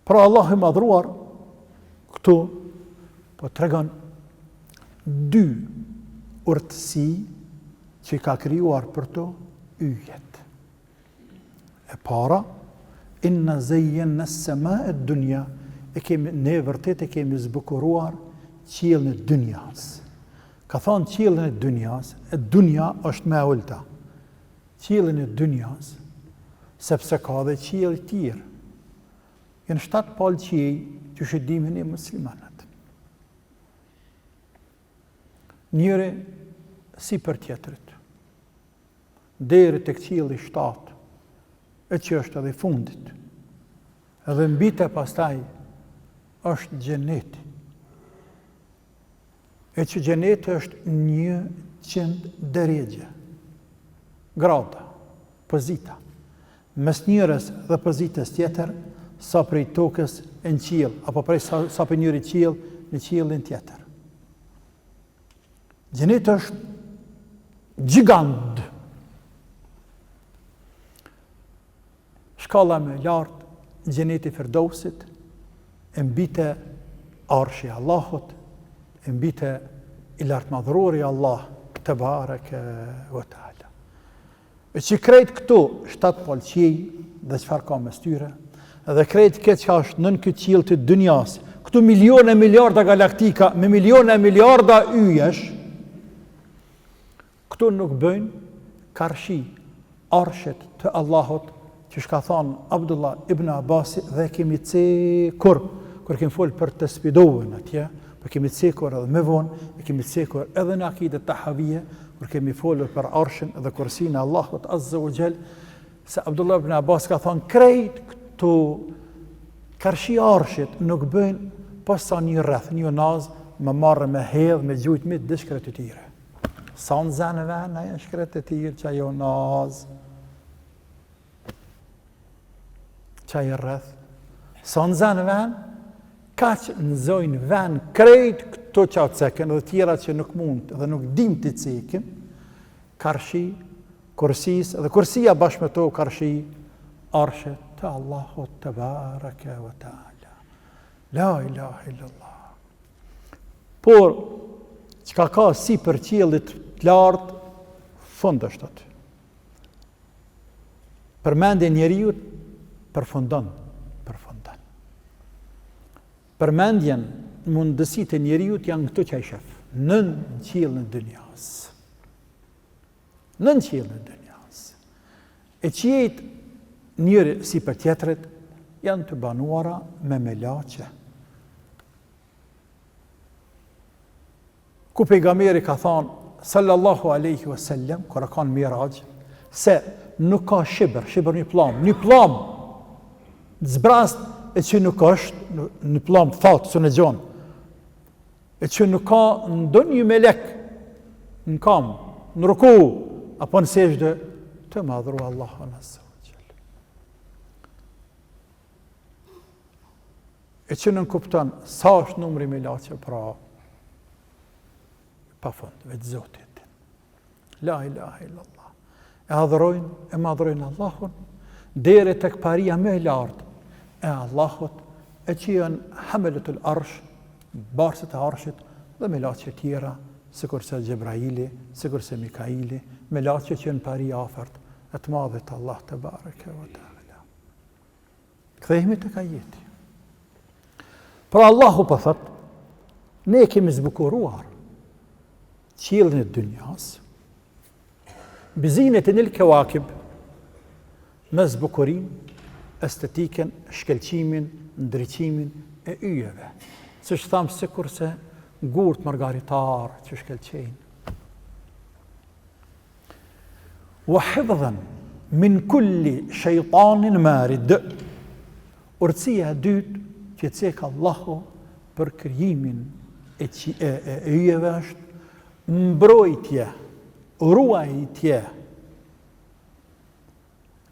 Pra Allah I madhruar këtu po tregon dy urtësi që ka krijuar për to yjet. E para, inna zayyanna as-samaa ad-dunya, ne vërtet e kemi zbukuruar qiellin e dunjas. Ka thonë qiellin e dunjas, e dunja është më e ulta. Qiellin e dunjas, sepse ka dhe qiell tjerë. Janë 7 palë qiell që shëdimin e muslimanët. Njëri si për tjetërit. Deri tek qielli 7, e që është edhe fundit. Edhe mbite pastaj është xheneti. E që xheneti është 100 derexhe. Grada, pozita. Mes njërës dhe pozitës tjetër, sa prej tokës në qiell, apo prej sa për njëri qiell në qiellin tjetër. Xheneti është gjigant. Shkalla më lartë, xheneti Firdausit, e mbite arshi Allahut, e mbite I lartë madhrori Allah, te bareke ve taala. E që krejt këtu 7 palë qiell dhe çfarë ka mes tyre, dhe krejt këtë që është nën këtë qiell të dunjas, këtu milione e miliarda galaktika me milione e miliarda yjesh, këtu nuk bëjnë karshi arshet të Allahut, që shka thonë Abdullah ibn Abasi, dhe kemi cekur, kur kemi folë për të spidohen atje, për kemi cekur edhe me vonë, e kemi cekur edhe në akidet të havije, kur kemi folë për arshin dhe kursin e Allahut Azza wa Jall, se Abdullah ibn Abbas ka thonë, krejt këtu karshi arshit nuk bëjnë posa një rreth, një nazë, më marrë me hedhë, me gjujt me dëshkret të tire. Sa në zanë venë, aja shkret të tire, që ajo nazë, që ajo rreth. Sa në zanë venë, ka që nëzojnë venë krejt këto që atë ceken, dhe tjera që nuk mund dhe nuk dim të cekin, karshi, kursis, dhe kursia bashkë me to karshi, arshet të Allahut të bareke wa ta'ala. La ilaha illallah. Por, që ka si për qiellit të lartë, fund është atë. Përmendje njeriut, përfundon. Përmendjen, mundësit e njeriut janë këto që ai shef, nën qiellin e dunjas. Nën qiellin e dunjas. E qiejt njëri si për tjetrit janë të banuara me melaçe. Ku pejgamberi ka thonë sallallahu alaihi wasallam kur ka në Miraj, se nuk ka shibër një plam zbrast, e që nuk është në plam të fatë, së në gjonë, e që nuk ka ndo një melek në kam, në ruku, apo në sejde, të madhru Allah Azza wa Jall. E që në kupton, sa është numri melaçe, pra, pa fund, vetë Zotit. La ilaha illallah. E madhrojnë Allahun, deri tek paria më e lartë, e Allahut, e që janë hameletul arsh, barsët e arshit, dhe melaçe tjera, sikur se Gjebraili, sikur se Mikaili, melaçe që janë pari afert, e të madhët Allah të bareke wa ta'ala. Kthehemi të kajeti. Pra Allahu për thët, ne kemi zbukuruar qiellin e dunjas, bizinet e nil kewakib, me zbukurim, estetiken, shkelqimin, ndriqimin e yjeve. Se që thamë sikur se gurt margaritar që shkelqejnë. Wa hifdhan min kulli shejtanin marid. Urtësia e dytë që cek Allahu për krijimin e yjeve është mbrojtje, ruajtje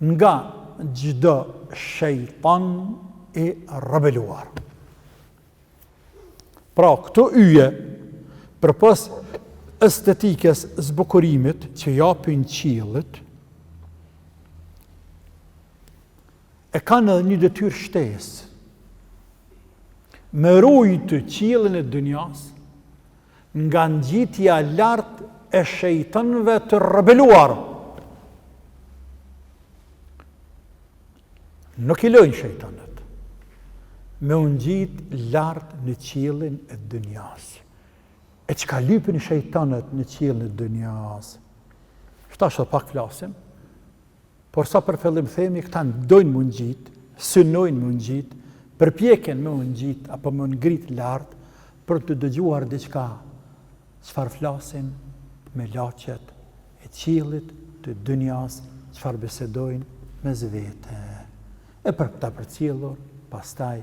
nga gjdo shejtan i rebeluar. Pra, këto yje, përpos estetikës zbukurimit që japin qiellit, e kanë edhe një detyrë shtesë. me rujtë qiellin e dunjas nga ngjitja lart e shejtanëve të rebeluar. Nuk I lojnë shejtanët me u ngjit lart në qiellin e dunjas. E çka lypin shejtanët në qiellin e dunjas? Shtash pak flasim, por sa për fillim themi këta dojnë mu ngjit, synojnë mu ngjit, përpjekjen me u ngjit apo me ngrit lart për të dëgjuar diçka. Çfarë flasin me laqet e qiellit të dunjas, çfarë bisedojnë mes vete. E për ta përcjellur pastaj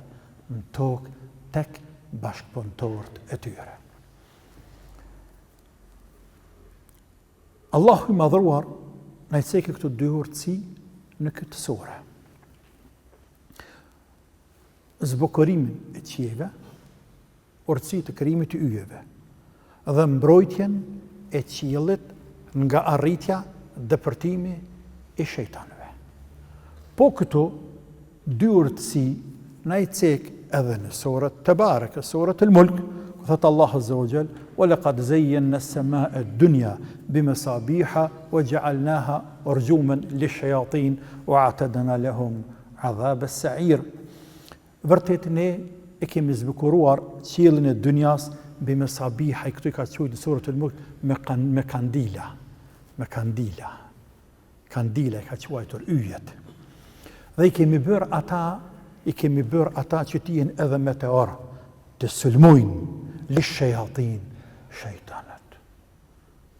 në tokë tek bashkëpunëtorët e tyre. Allahu I madhruar na I cekë këto dy urtësi në këtë sure. Zbukurimin e qiejve, urtësi të krijimit të yjeve, dhe mbrojtjen e qiellit nga arritja dëpërtimi I shejtanëve. Po këto dy urtësi na I cek edhe në surën Tebarek, surën Al-Mulk, ku thot Allahu Azza wa Jall: "Walaqad zayyana as-samaa'a ad-dunya bimasabiha wa ja'alnaha urjuman lish-shayatin wa a'tadna lahum 'adhab as-sa'ir." Vërtet ne e kemi zbukuruar qiellin e dunjas bimasabiha, këtu I ka thënë në surën Al-Mulk me kandila. Me kandila. Kandila ka quajtur yjet. Dhe I kemi bërë ata që t'jen edhe meteor, të sulmojnë lish-shayatin, shejtanët.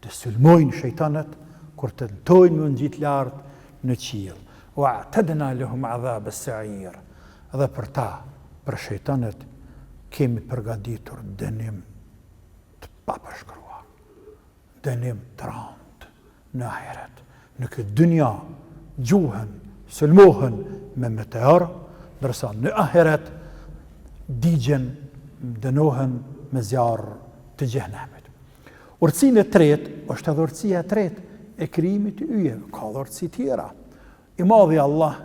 Të sulmojnë shejtanët kur tentojnë me ngjit lart në qiell. Wa a'tadna lahum 'adhab as-sa'ir. Dhe për ta, për shejtanët, kemi përgatitur dënim të papërshkruar. Dënim të rëndë në ahiret. Në këtë dunja gjuhen, sulmohen me meteor, ndërsa në ahiret digjen, dënohen me zjarr të xhenemit. Urtësinë e tretë është edhe urtësia e tretë e krijimit të yjeve. Ka dhe urtësi tjera. I madhi Allah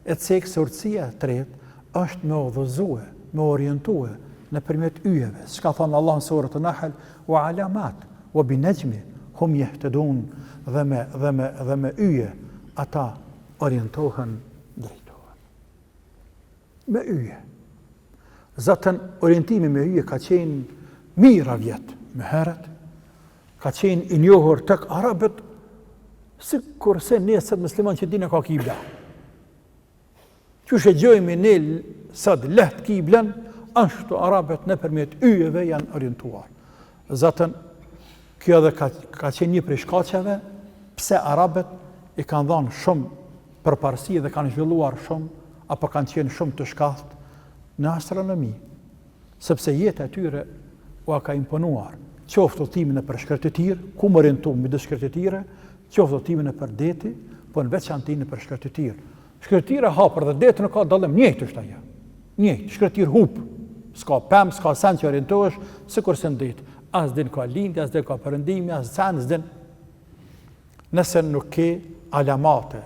e cekë se urtësia e tretë është me udhëzue, me orientue nëpërmjet yjeve. Çka thon Allah në surën An-Nahl: "Wa 'alamat wa bin-najmi hum yahtadun." Dhe me yje ata orientohen, drejtohen. Me yje. Zatën orientimi me yje ka qenë mira vjet me herët, ka qenë I njohur tek arabët, sikurse nesër musliman që dinë ka kibla. Qysh e gjojmë ne sot leht kiblen, ashtu arabët nëpërmjet yjeve janë orientuar. Zatën kjo edhe ka qenë një prej shkaqeve pse arabët I kanë dhënë shumë përparësi dhe kanë zhvilluar shumë apo kanë qenë shumë të shkallët në astronomi, sepse jeta e tyre u ka imponuar qoftë udhëtimin e për shkretëtir, ku më orientuam midis shkretëtire, qoftë udhëtimin e për deti, po në veçantë në për shkretëtir. Shkretëtira hapur dhe deti nuk ka dallim, njëjtë është ajo. Njëjtë, shkretëtir hub, s'ka pemë, s'ka sen që orientohesh, sikurse në det. As din ka lindje, as din ka perëndimi, as sen, as din. Nëse nuk ke alamate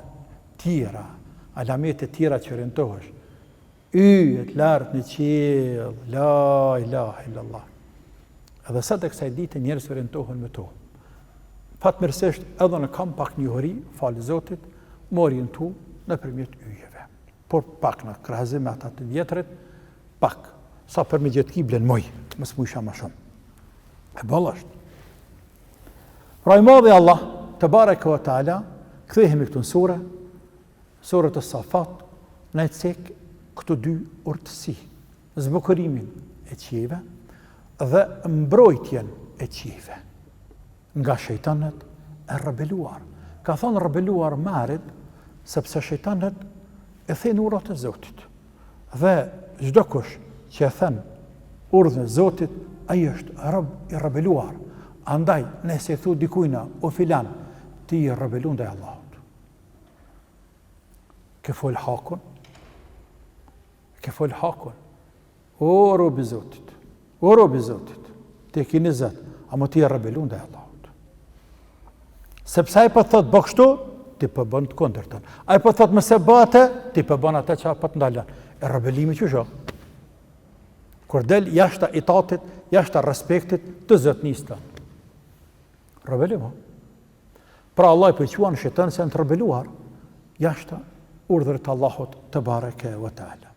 tjera, alamete tjera që orientohesh, yjet lart në qiell, la ilaha illallah. Edhe sa të kësaj dite njerëzit orientohen me to. Fatmirësisht edhe në kam pak njohuri, falë Zotit, më orientu nëpërmjet yjeve. Por pak në krahasim me ata të vjetrit, pak. Sa për me gjetë kiblen moj, mos më isha më shumë. E ballasht. Pra I madhi Allah, Tebareke ve Teala, kthehemi këtu në surët As-Safat, na I cek këto dy urtësi, zbukurimin e qiejve dhe mbrojtjen e qiejve nga shejtanët e rebeluar. Ka thonë rebeluar marrit, sepse shejtanët e thënë urdhat e Zotit. Dhe çdo kush që e thën urdhën e Zotit, ai është rob I rebeluar. Andaj, nëse I thu dikujna, o filan, ti I rebelun ndaj Allahut. Ke fol hakun? Ke fol hakun? O rob I Zotit, o rob I Zotit, ti ke 20, ama ti I rebelun ndaj Allahut. Sepse ai po thot bëj kështu, ti po bën të kundërtën. Ai po thot mëse bëte, ti po bën atë që po të ndalën. E rebelimi çu shoh? kur del jashta itatit, jashta respektit të zotnisë tënde. Rebelim. Pra Allah i përquan shejtan se janë të rebeluar jashta urdhërit të Allahut te bareke ve teala.